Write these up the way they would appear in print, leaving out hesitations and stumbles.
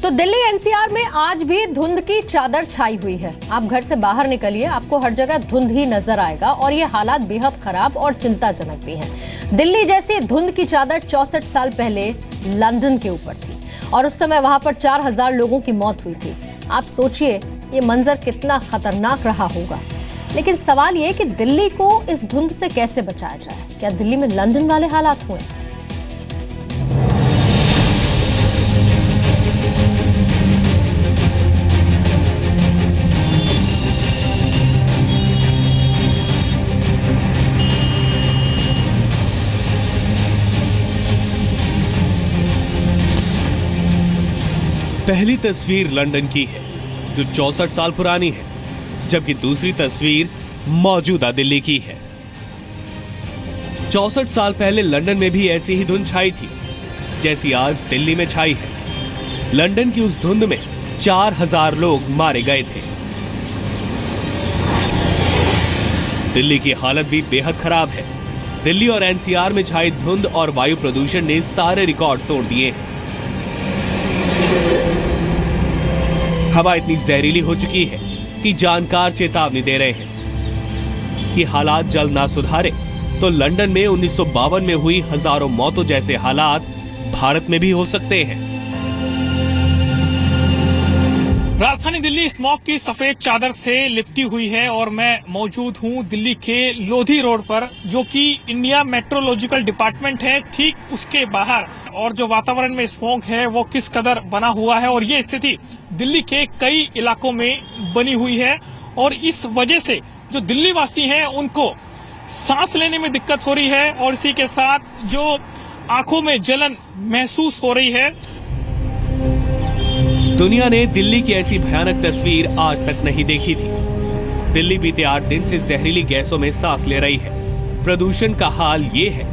तो दिल्ली एनसीआर में आज भी धुंध की चादर छाई हुई है। आप घर से बाहर निकलिए, आपको हर जगह धुंध ही नजर आएगा और ये हालात बेहद खराब और चिंताजनक भी हैं। दिल्ली जैसी धुंध की चादर 64 साल पहले लंदन के ऊपर थी और उस समय वहां पर 4000 लोगों की मौत हुई थी। आप सोचिए ये मंजर कितना खतरनाक रहा होगा। लेकिन सवाल ये कि दिल्ली को इस धुंध से कैसे बचाया जाए? क्या दिल्ली में लंदन वाले हालात हुए? पहली तस्वीर लंदन की है जो 64 साल पुरानी है, जबकि दूसरी तस्वीर मौजूदा दिल्ली की है। 64 साल पहले लंदन में भी ऐसी ही धुंध छाई थी जैसी आज दिल्ली में छाई है। लंदन की उस धुंध में 4000 लोग मारे गए थे। दिल्ली की हालत भी बेहद खराब है। दिल्ली और एनसीआर में छाई धुंध और वायु प्रदूषण ने सारे रिकॉर्ड तोड़ दिए हैं। हवा इतनी जहरीली हो चुकी है कि जानकार चेतावनी दे रहे हैं कि हालात जल्द ना सुधारे तो लंदन में 1952 में हुई हजारों मौतों जैसे हालात भारत में भी हो सकते हैं। राजधानी दिल्ली स्मॉग की सफेद चादर से लिपटी हुई है और मैं मौजूद हूं दिल्ली के लोधी रोड पर, जो कि इंडिया मेट्रोलॉजिकल डिपार्टमेंट है, ठीक उसके बाहर। और जो वातावरण में स्मॉग है वो किस कदर बना हुआ है और ये स्थिति दिल्ली के कई इलाकों में बनी हुई है और इस वजह से जो दिल्ली वासी हैं उनको सांस लेने में दिक्कत हो रही है और इसी के साथ जो आंखों में जलन महसूस हो रही है। दुनिया ने दिल्ली की ऐसी भयानक तस्वीर आज तक नहीं देखी थी। दिल्ली बीते 8 दिन से जहरीली गैसों में सांस ले रही है। प्रदूषण का हाल ये है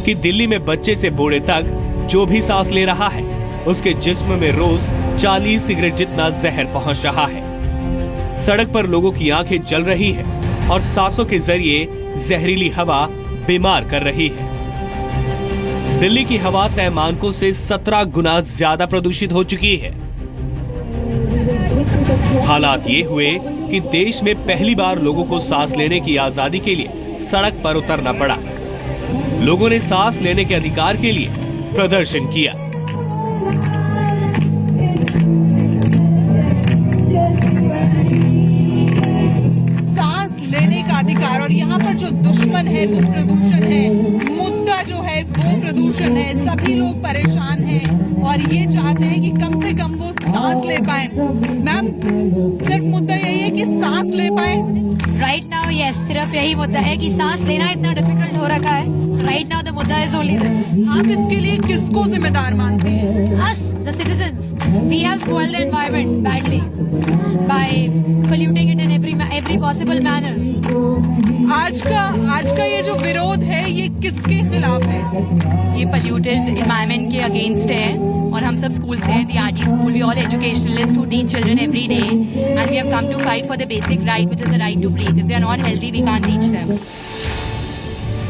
कि दिल्ली में बच्चे से बूढ़े तक जो भी सांस ले रहा है उसके जिस्म में रोज 40 सिगरेट जितना जहर पहुंच रहा है। सड़क पर लोगों की आंखें जल रही हैं और सांसों के जरिए जहरीली हवा बीमार कर रही है। दिल्ली की हवा तय मानकों से 17 गुना ज्यादा प्रदूषित हो चुकी है। हालात ये हुए कि देश में पहली बार लोगों को सांस लेने की आजादी के लिए सड़क पर उतरना पड़ा। लोगों ने सांस लेने के अधिकार के लिए प्रदर्शन किया। सांस लेने का अधिकार, और यहाँ पर जो दुश्मन है वो प्रदूषण है, मुद्दा जो है वो प्रदूषण है। सभी लोग परेशान हैं और ये चाहते हैं कि कम से कम वो सांस ले पाए। मैम, सिर्फ मुद्दा यही है कि सांस ले पाए। राइट नाउ यस, सिर्फ यही मुद्दा है कि सांस लेना इतना डिफिकल्ट हो रखा है। राइट नाउ द मुद्दा इज ओनली दिस। आप इसके लिए किसको जिम्मेदार मानते हैं? Us, the citizens, we have spoiled the environment badly by polluting it in every possible manner. आज का ये जो विरोध है ये किसके खिलाफ है? ये पोल्यूटेड एनवायरनमेंट के अगेंस्ट है और हम सब स्कूल से हैं, the RD school, we all educationalist who teach children every day and we have come to fight for the basic right which is the right to breathe. If they are not healthy we can't reach them.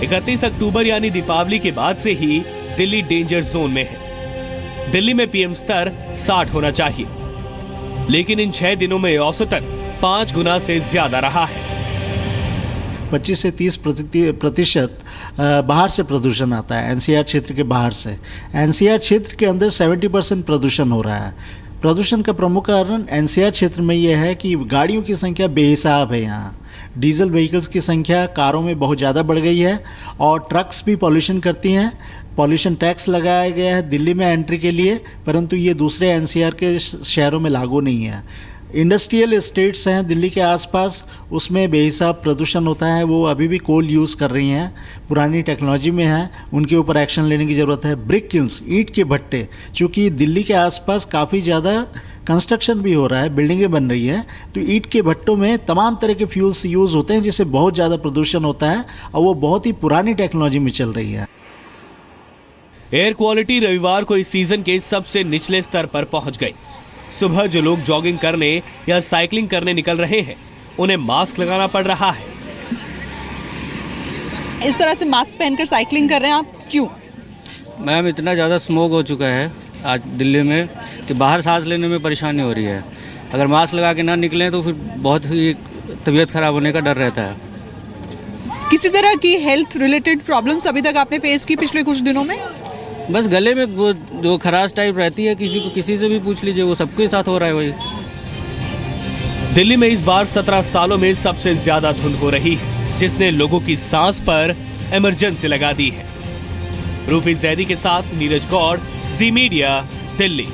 31 अक्टूबर यानी दीपावली के बाद से ही Delhi danger zone में है। दिल्ली में PM स्तर 60 होना चाहिए, लेकिन इन 6 दिनों में औसतन 5 गुना से ज्यादा रहा है। 25 से 30% बाहर से प्रदूषण आता है, एनसीआर क्षेत्र के बाहर से। एनसीआर क्षेत्र के अंदर 70% प्रदूषण हो रहा है। प्रदूषण का प्रमुख कारण एनसीआर क्षेत्र में यह है कि गाड़ियों की संख्या बेहिसाब है। यहाँ डीजल व्हीकल्स की संख्या कारों में बहुत ज़्यादा बढ़ गई है और ट्रक्स भी पॉल्यूशन करती हैं। पॉल्यूशन टैक्स लगाया गया है दिल्ली में एंट्री के लिए, परंतु ये दूसरे एनसीआर के शहरों में लागू नहीं है। इंडस्ट्रियल एस्टेट्स हैं दिल्ली के आसपास, उसमें बेहिसाब प्रदूषण होता है। वो अभी भी कोल यूज़ कर रही हैं, पुरानी टेक्नोलॉजी में हैं, उनके ऊपर एक्शन लेने की ज़रूरत है। ब्रिक किल्स, ईंट के भट्टे, चूँकि दिल्ली के आसपास काफ़ी ज़्यादा कंस्ट्रक्शन भी हो रहा है, बिल्डिंगें बन रही हैं, तो ईंट के भट्टों में तमाम तरह के फ्यूल्स यूज़ होते हैं जिससे बहुत ज़्यादा प्रदूषण होता है और वो बहुत ही पुरानी टेक्नोलॉजी में चल रही है। एयर क्वालिटी रविवार को इस सीजन के सबसे निचले स्तर पर पहुंच गई। सुबह जो लोग जॉगिंग करने या साइकिलिंग करने निकल रहे हैं उन्हें मास्क लगाना पड़ रहा है। इस तरह से मास्क पहनकर साइकिलिंग कर रहे हैं आप, क्यों? मैम, इतना ज़्यादा स्मोक हो चुका है आज दिल्ली में कि बाहर सांस लेने में परेशानी हो रही है। अगर मास्क लगा के ना निकलें तो फिर बहुत ही तबीयत खराब होने का डर रहता है। किसी तरह की हेल्थ रिलेटेड प्रॉब्लम्स अभी तक आपने फेस की पिछले कुछ दिनों में? बस गले में वो जो खराश टाइप रहती है, किसी से भी पूछ लीजिए, वो सबके साथ हो रहा है वही। दिल्ली में इस बार 17 सालों में सबसे ज्यादा धुंध हो रही है, जिसने लोगों की सांस पर इमरजेंसी लगा दी है। रूफी जैदी के साथ नीरज गौड़, जी मीडिया, दिल्ली।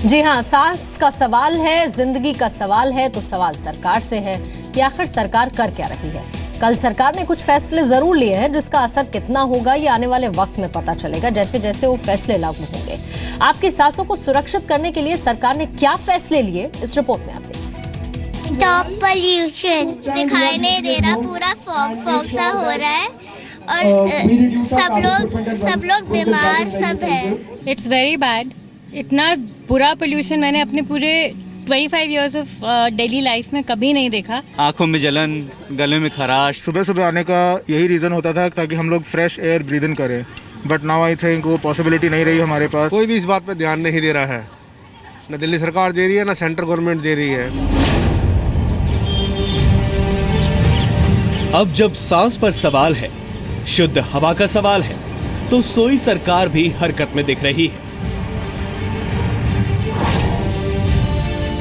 जी हां, सांस का सवाल है, जिंदगी का सवाल है, तो सवाल सरकार से है कि आखिर सरकार कर क्या रही है। कल सरकार ने कुछ फैसले जरूर लिए हैं, जिसका असर कितना होगा ये आने वाले वक्त में पता चलेगा, जैसे जैसे वो फैसले लागू होंगे। आपकी सांसों को सुरक्षित करने के लिए सरकार ने क्या फैसले लिए, इस रिपोर्ट में आप देखिए। टॉप पोल्यूशन दिखाई नहीं दे रहा, पूरा फॉग सा हो रहा है और सब लोग बीमार सब है। It's very bad. इतना बुरा पोल्यूशन मैंने अपने पूरे 25 इयर्स ऑफ डेली लाइफ में कभी नहीं देखा। आंखों में जलन, गले में खराश। सुबह सुबह आने का यही रीज़न होता था ताकि हम लोग फ्रेश एयर ब्रीद इन करें, बट नाउ आई थिंक वो पॉसिबिलिटी नहीं रही हमारे पास। कोई भी इस बात पर ध्यान नहीं दे रहा है, न दिल्ली सरकार दे रही है, न सेंट्रल गवर्नमेंट दे रही है। अब जब सांस पर सवाल है, शुद्ध हवा का सवाल है, तो सोई सरकार भी हरकत में दिख रही है।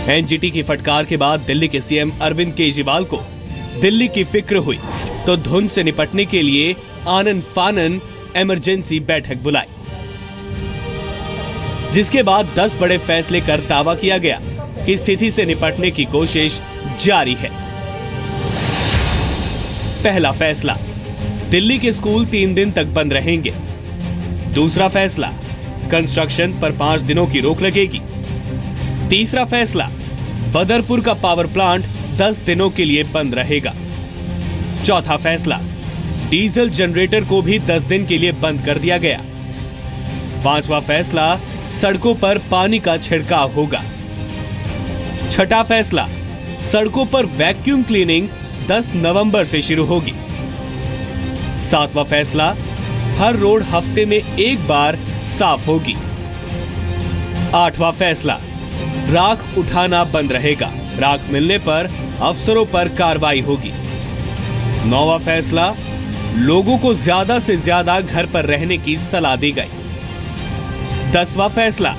एनजीटी की फटकार के बाद दिल्ली के सीएम अरविंद केजरीवाल को दिल्ली की फिक्र हुई, तो धुंध से निपटने के लिए आनन फानन इमरजेंसी बैठक बुलाई, जिसके बाद 10 बड़े फैसले कर दावा किया गया कि स्थिति से निपटने की कोशिश जारी है। पहला फैसला, दिल्ली के स्कूल 3 दिन तक बंद रहेंगे। दूसरा फैसला, कंस्ट्रक्शन पर 5 दिनों की रोक लगेगी। तीसरा फैसला, बदरपुर का पावर प्लांट 10 दिनों के लिए बंद रहेगा। चौथा फैसला, डीजल जनरेटर को भी 10 दिन के लिए बंद कर दिया गया। पांचवा फैसला, सड़कों पर पानी का छिड़काव होगा। छठा फैसला, सड़कों पर वैक्यूम क्लीनिंग 10 नवंबर से शुरू होगी। सातवां फैसला, हर रोड हफ्ते में 1 बार साफ होगी। आठवां फैसला, राख उठाना बंद रहेगा, राख मिलने पर अफसरों पर कार्रवाई होगी। 9वां फैसला, लोगों को ज्यादा से ज्यादा घर पर रहने की सलाह दी गई। 10वां फैसला,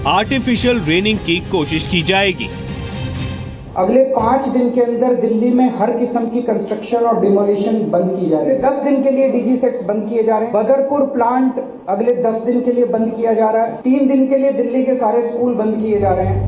आर्टिफिशियल रेनिंग की कोशिश की जाएगी। अगले 5 दिन के अंदर दिल्ली में हर किस्म की कंस्ट्रक्शन और डिमोलिशन बंद की जा रही है। 10 दिन के लिए डीजी सेट्स बंद किए जा रहे हैं। बदरपुर प्लांट अगले 10 दिन के लिए बंद किया जा रहा है। 3 दिन के लिए दिल्ली के सारे स्कूल बंद किए जा रहे हैं।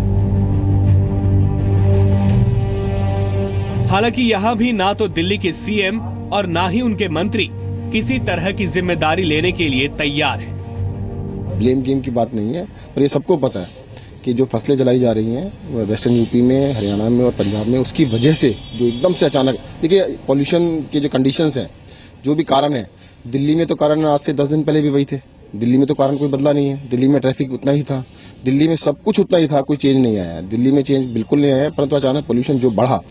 हालांकि यहाँ भी ना तो दिल्ली के सीएम और ना ही उनके मंत्री किसी तरह की जिम्मेदारी लेने के लिए तैयार हैं। ब्लेम गेम की बात नहीं है, पर ये सबको पता है कि जो फसलें जलाई जा रही हैं वेस्टर्न यूपी में, हरियाणा में और पंजाब में, उसकी वजह से जो एकदम से अचानक, देखिए पॉल्यूशन के जो कंडीशंस हैं, जो भी कारण है, दिल्ली में तो कारण आज से 10 दिन पहले भी वही थे। दिल्ली में तो कारण कोई बदला नहीं है। दिल्ली में ट्रैफिक उतना ही था, दिल्ली में सब कुछ उतना ही था, कोई चेंज नहीं आया। दिल्ली में चेंज बिल्कुल नहीं आया, परंतु अचानक पॉल्यूशन जो बढ़ा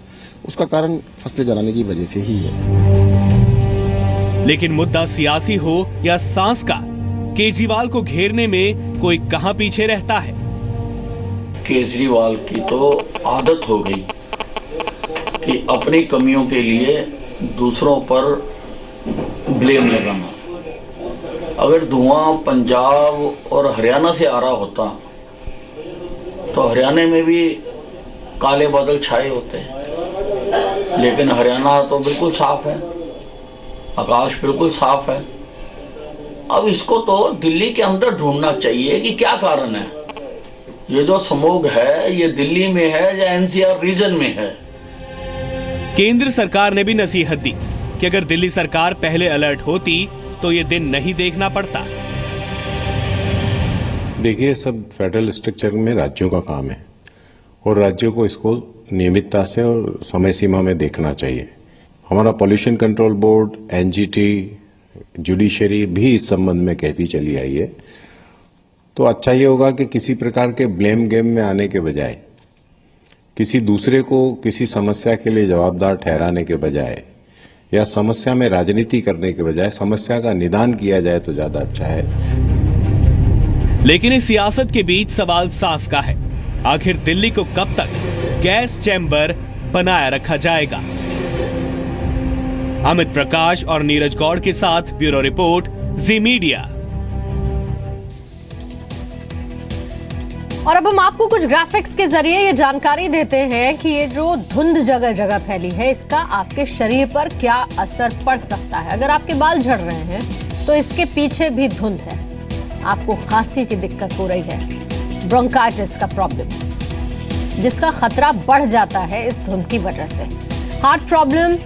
उसका कारण फसलें जलाने की वजह से ही है। लेकिन मुद्दा सियासी हो या सांस का, केजरीवाल को घेरने में कोई कहां पीछे रहता है। केजरीवाल की तो आदत हो गई कि अपनी कमियों के लिए दूसरों पर ब्लेम लगाना। अगर धुआं पंजाब और हरियाणा से आ रहा होता तो हरियाणा में भी काले बादल छाए होते हैं, लेकिन हरियाणा तो बिल्कुल साफ है, आकाश बिल्कुल साफ है। अब इसको तो दिल्ली के अंदर ढूंढना चाहिए कि क्या कारण है। ये जो स्मॉग है ये दिल्ली में है या एनसीआर रीजन में है। केंद्र सरकार ने भी नसीहत दी कि अगर दिल्ली सरकार पहले अलर्ट होती तो ये दिन नहीं देखना पड़ता। देखिए, सब फेडरल स्ट्रक्चर में राज्यों का काम है और राज्यों को इसको नियमितता से और समय सीमा में देखना चाहिए। हमारा pollution control board, NGT, judiciary भी इस संबंध में कहती चली आई है। तो अच्छा ये होगा कि किसी प्रकार के ब्लेम गेम में आने के बजाय, किसी दूसरे को किसी समस्या के लिए जवाबदार ठहराने के बजाय या समस्या में राजनीति करने के बजाय समस्या का निदान किया जाए तो ज्यादा अच्छा है। लेकिन इस सियासत के बीच सवाल सांस का है, आखिर दिल्ली को कब तक गैस चैम्बर बनाया रखा जाएगा? अमित प्रकाश और नीरज गौड़ के साथ ब्यूरो रिपोर्ट, जी मीडिया। और अब हम आपको कुछ ग्राफिक्स के जरिए ये जानकारी देते हैं कि ये जो धुंध जगह जगह फैली है, इसका आपके शरीर पर क्या असर पड़ सकता है। अगर आपके बाल झड़ रहे हैं तो इसके पीछे भी धुंध है। आपको खांसी की दिक्कत हो रही है, ब्रोंकाइटिस का प्रॉब्लम, जिसका खतरा बढ़ जाता है इस धुंध की वजह से। हार्ट प्रॉब्लम,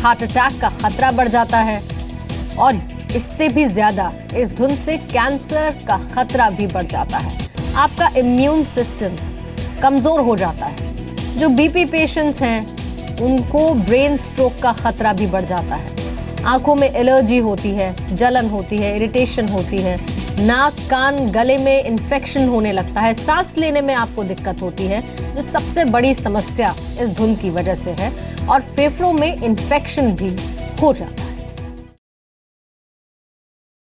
हार्ट अटैक का खतरा बढ़ जाता है और इससे भी ज्यादा इस धुंध से कैंसर का खतरा भी बढ़ जाता है। आपका इम्यून सिस्टम कमजोर हो जाता है। जो बीपी पेशेंट्स हैं उनको ब्रेन स्ट्रोक का खतरा भी बढ़ जाता है। आंखों में एलर्जी होती है, जलन होती है, इरिटेशन होती है, नाक, कान, गले में इन्फेक्शन होने लगता है, सांस लेने में आपको दिक्कत होती है, जो सबसे बड़ी समस्या इस धुंध की वजह से है, और फेफड़ों में इन्फेक्शन भी हो जाता है।